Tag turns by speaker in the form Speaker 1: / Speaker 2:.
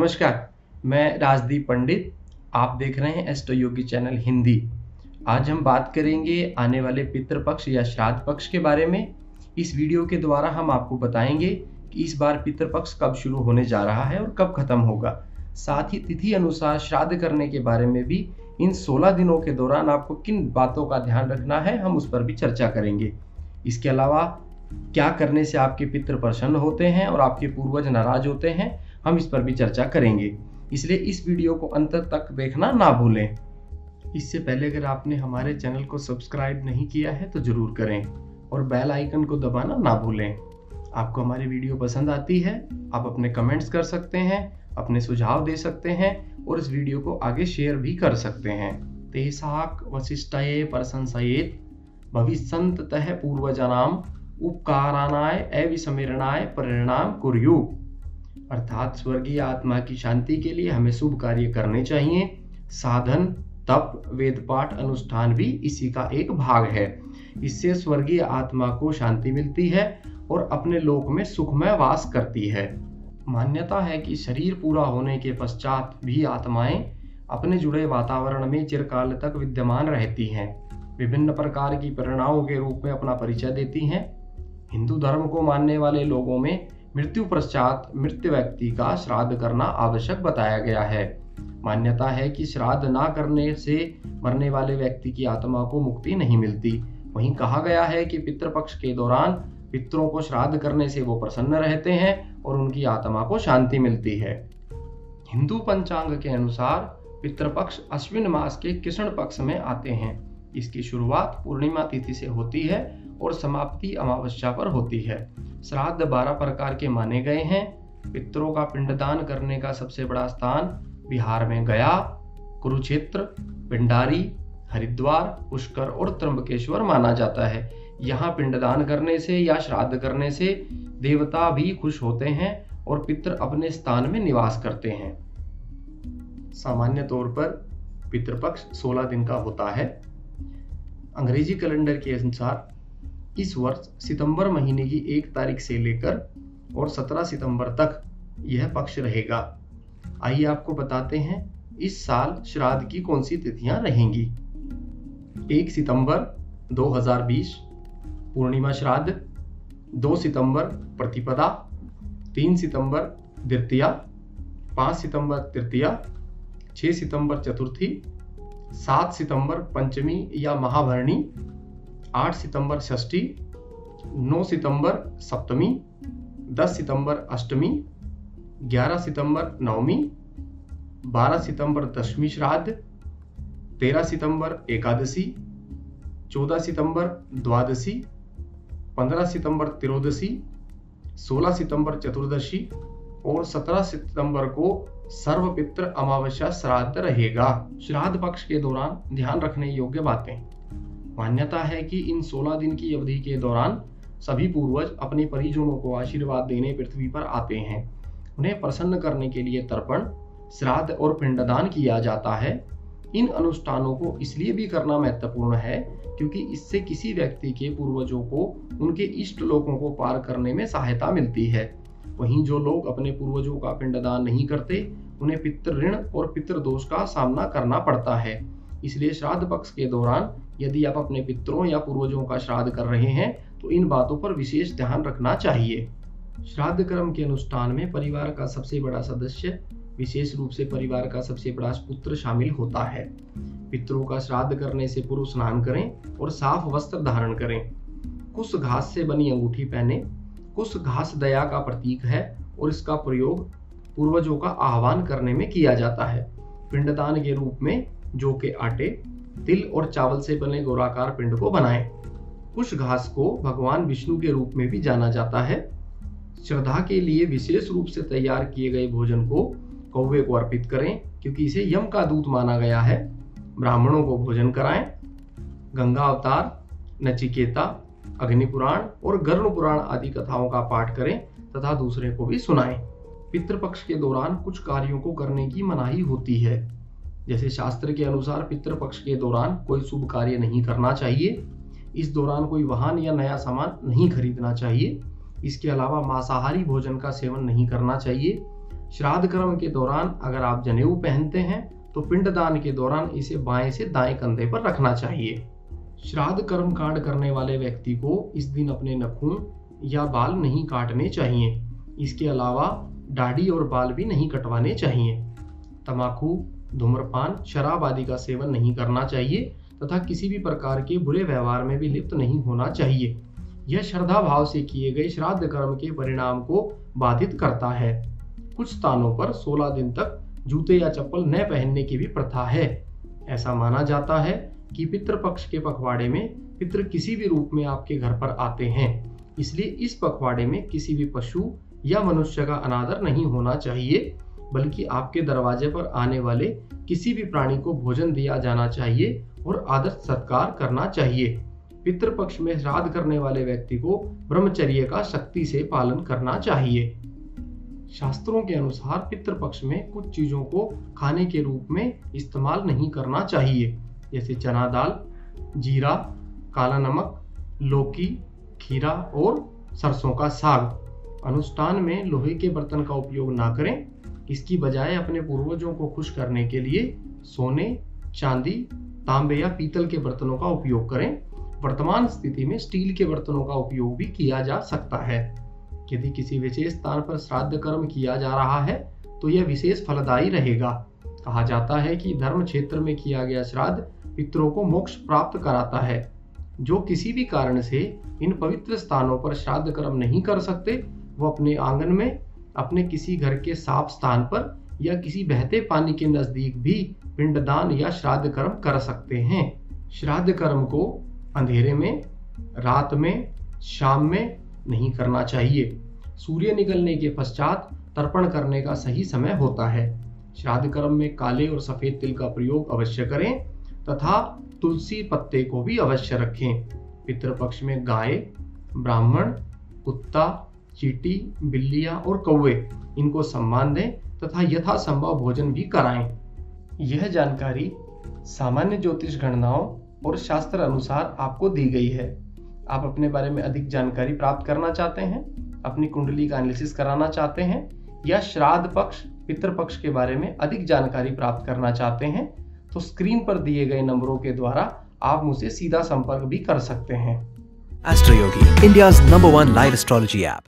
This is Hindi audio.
Speaker 1: नमस्कार, मैं राजदीप पंडित। आप देख रहे हैं एस्ट्रो योगी चैनल हिंदी। आज हम बात करेंगे आने वाले पितृपक्ष या श्राद्ध पक्ष के बारे में। इस वीडियो के द्वारा हम आपको बताएंगे कि इस बार पितृपक्ष कब शुरू होने जा रहा है और कब खत्म होगा। साथ ही तिथि अनुसार श्राद्ध करने के बारे में भी इन 16 दिनों के दौरान आपको किन बातों का ध्यान रखना है, हम उस पर भी चर्चा करेंगे। इसके अलावा क्या करने से आपके पितृ प्रसन्न होते हैं और आपके पूर्वज नाराज होते हैं, हम इस पर भी चर्चा करेंगे। इसलिए इस वीडियो को अंत तक देखना ना भूलें। इससे पहले अगर आपने हमारे चैनल को सब्सक्राइब नहीं किया है तो जरूर करें और बेल आइकन को दबाना ना भूलें। आपको हमारी वीडियो पसंद आती है, आप अपने कमेंट्स कर सकते हैं, अपने सुझाव दे सकते हैं और इस वीडियो को आगे शेयर भी कर सकते हैं। तेसाक वशिष्ठये प्रशंसयेत भविष्यन्तः पूर्वजनाम उपकारानाय अविस्मरणाय परिणाम कुर्यु। अर्थात स्वर्गीय आत्मा की शांति के लिए हमें शुभ कार्य करने चाहिए। साधन, तप, वेद पाठ, अनुष्ठान भी इसी का एक भाग है। इससे स्वर्गीय आत्मा को शांति मिलती है और अपने लोक में सुखमय वास करती है। मान्यता है कि शरीर पूरा होने के पश्चात भी आत्माएं अपने जुड़े वातावरण में चिरकाल तक विद्यमान रहती हैं। विभिन्न प्रकार की प्रेरणाओं के रूप में अपना परिचय देती हैं। हिंदू धर्म को मानने वाले लोगों में मृत्यु पश्चात मृत व्यक्ति का श्राद्ध करना आवश्यक बताया गया है। मान्यता है कि श्राद्ध ना करने से मरने वाले व्यक्ति की आत्मा को मुक्ति नहीं मिलती। वहीं कहा गया है कि पितृपक्ष के दौरान पितरों को श्राद्ध करने से वो प्रसन्न रहते हैं और उनकी आत्मा को शांति मिलती है। हिंदू पंचांग के अनुसार पितृपक्ष अश्विन मास के कृष्ण पक्ष में आते हैं। इसकी शुरुआत पूर्णिमा तिथि से होती है और समाप्ति अमावस्या पर होती है। श्राद्ध 12 प्रकार के माने गए हैं। पितरों का पिंडदान करने का सबसे बड़ा स्थान बिहार में गया, कुरुक्षेत्र, पिंडारी, हरिद्वार, पुष्कर और त्र्यंबकेश्वर माना जाता है। यहाँ पिंडदान करने से या श्राद्ध करने से देवता भी खुश होते हैं और पितृ अपने स्थान में निवास करते हैं। सामान्य तौर पर पितृपक्ष 16 दिन का होता है। अंग्रेजी कैलेंडर के अनुसार इस वर्ष सितंबर महीने की 1 तारीख से लेकर और 17 सितंबर तक यह पक्ष रहेगा। आइए आपको बताते हैं इस साल श्राद्ध की कौन सी तिथियां रहेंगी। 1 सितंबर 2020 पूर्णिमा श्राद्ध, 2 सितंबर प्रतिपदा, 3 सितंबर द्वितीया, 5 सितंबर तृतीया, 6 सितंबर चतुर्थी, 7 सितंबर पंचमी या महाभरणी, 8 सितंबर षष्ठी, 9 सितंबर सप्तमी, 10 सितंबर अष्टमी, 11 सितंबर नवमी, 12 सितंबर दशमी श्राद्ध, 13 सितंबर एकादशी, 14 सितंबर द्वादशी, 15 सितंबर त्रयोदशी, 16 सितंबर चतुर्दशी और 17 सितंबर को सर्वपितृ अमावस्या श्राद्ध रहेगा। श्राद्ध पक्ष के दौरान ध्यान रखने योग्य बातें। मान्यता है कि इन 16 दिन की अवधि के दौरान सभी पूर्वज अपने परिजनों को आशीर्वाद देने पृथ्वी पर आते हैं। उन्हें प्रसन्न करने के लिए तर्पण, श्राद्ध और पिंडदान किया जाता है। इन अनुष्ठानों को इसलिए भी करना महत्वपूर्ण है क्योंकि इससे किसी व्यक्ति के पूर्वजों को उनके इष्ट लोकों को पार करने में सहायता मिलती है। वहीं जो लोग अपने पूर्वजों का पिंडदान नहीं करते, उन्हें पितृ ऋण और पितृदोष का सामना करना पड़ता है। इसलिए श्राद्ध पक्ष के दौरान यदि आप अपने पितरों या पूर्वजों का श्राद्ध कर रहे हैं तो इन बातों पर विशेष ध्यान रखना चाहिए। श्राद्ध कर्म के अनुष्ठान में परिवार का सबसे बड़ा सदस्य, विशेष रूप से परिवार का सबसे बड़ा पुत्र शामिल होता है। पितरों का श्राद्ध करने से पूर्व स्नान करें और साफ वस्त्र धारण करें। कुश घास से बनी अंगूठी पहने। कुश घास दया का प्रतीक है और इसका प्रयोग पूर्वजों का आह्वान करने में किया जाता है। पिंडदान के रूप में जौ के आटे, तिल और चावल से बने गोलाकार पिंड को बनाएं। कुश घास को भगवान विष्णु के रूप में भी जाना जाता है। श्रद्धा के लिए विशेष रूप से तैयार किए गए भोजन को कौवे को अर्पित करें क्योंकि इसे यम का दूत माना गया है। ब्राह्मणों को भोजन कराएं। गंगा अवतार, नचिकेता, अग्नि पुराण और गरुड़ पुराण आदि कथाओं का पाठ करें तथा दूसरे को भी सुनाएं। पितृपक्ष के दौरान कुछ कार्यों को करने की मनाही होती है। जैसे शास्त्र के अनुसार पितृपक्ष के दौरान कोई शुभ कार्य नहीं करना चाहिए। इस दौरान कोई वाहन या नया सामान नहीं खरीदना चाहिए। इसके अलावा मांसाहारी भोजन का सेवन नहीं करना चाहिए। श्राद्ध कर्म के दौरान अगर आप जनेऊ पहनते हैं तो पिंडदान के दौरान इसे बाएं से दाएं कंधे पर रखना चाहिए। श्राद्ध कर्म कांड करने वाले व्यक्ति को इस दिन अपने नाखून या बाल नहीं काटने चाहिए। इसके अलावा दाढ़ी और बाल भी नहीं कटवाने चाहिए। तंबाकू, धूम्रपान, शराब आदि का सेवन नहीं करना चाहिए तथा किसी भी प्रकार के बुरे व्यवहार में भी लिप्त नहीं होना चाहिए। यह श्रद्धा भाव से किए गए श्राद्ध कर्म के परिणाम को बाधित करता है। कुछ स्थानों पर 16 दिन तक जूते या चप्पल न पहनने की भी प्रथा है। ऐसा माना जाता है कि पितृपक्ष के पखवाड़े में पितृ किसी भी रूप में आपके घर पर आते हैं, इसलिए इस पखवाड़े में किसी भी पशु या मनुष्य का अनादर नहीं होना चाहिए, बल्कि आपके दरवाजे पर आने वाले किसी भी प्राणी को भोजन दिया जाना चाहिए और आदर सत्कार करना चाहिए। पितृपक्ष में श्राद्ध करने वाले व्यक्ति को ब्रह्मचर्य का सख्ती से पालन करना चाहिए। शास्त्रों के अनुसार पितृपक्ष में कुछ चीजों को खाने के रूप में इस्तेमाल नहीं करना चाहिए, जैसे चना दाल, जीरा, काला नमक, लौकी, खीरा और सरसों का साग। अनुष्ठान में लोहे के बर्तन का उपयोग ना करें। इसकी बजाय अपने पूर्वजों को खुश करने के लिए सोने, चांदी, तांबे या पीतल के बर्तनों का उपयोग करें। वर्तमान स्थिति में स्टील के बर्तनों का उपयोग भी किया जा सकता है। यदि किसी विशेष स्थान पर श्राद्ध कर्म किया जा रहा है तो यह विशेष फलदायी रहेगा। कहा जाता है कि धर्म क्षेत्र में किया गया श्राद्ध पितरों को मोक्ष प्राप्त कराता है। जो किसी भी कारण से इन पवित्र स्थानों पर श्राद्ध कर्म नहीं कर सकते, वो अपने आंगन में, अपने किसी घर के साफ स्थान पर या किसी बहते पानी के नजदीक भी पिंडदान या श्राद्ध कर्म कर सकते हैं। श्राद्ध कर्म को अंधेरे में, रात में, शाम में नहीं करना चाहिए। सूर्य निकलने के पश्चात तर्पण करने का सही समय होता है। श्राद्ध कर्म में काले और सफेद तिल का प्रयोग अवश्य करें तथा तुलसी पत्ते को भी अवश्य रखें। पितृपक्ष में गाय, ब्राह्मण, कुत्ता, चींटी, बिल्लियां और कौवे, इनको सम्मान दें तथा यथासंभव भोजन भी कराएं। यह जानकारी सामान्य ज्योतिष गणनाओं और शास्त्र अनुसार आपको दी गई है। आप अपने बारे में अधिक जानकारी प्राप्त करना चाहते हैं, अपनी कुंडली का एनालिसिस कराना चाहते हैं या श्राद्ध पक्ष, पितृपक्ष के बारे में अधिक जानकारी प्राप्त करना चाहते हैं तो स्क्रीन पर दिए गए नंबरों के द्वारा आप मुझसे सीधा संपर्क भी कर सकते हैं।
Speaker 2: Astroyogi, India's number 1 live astrology app.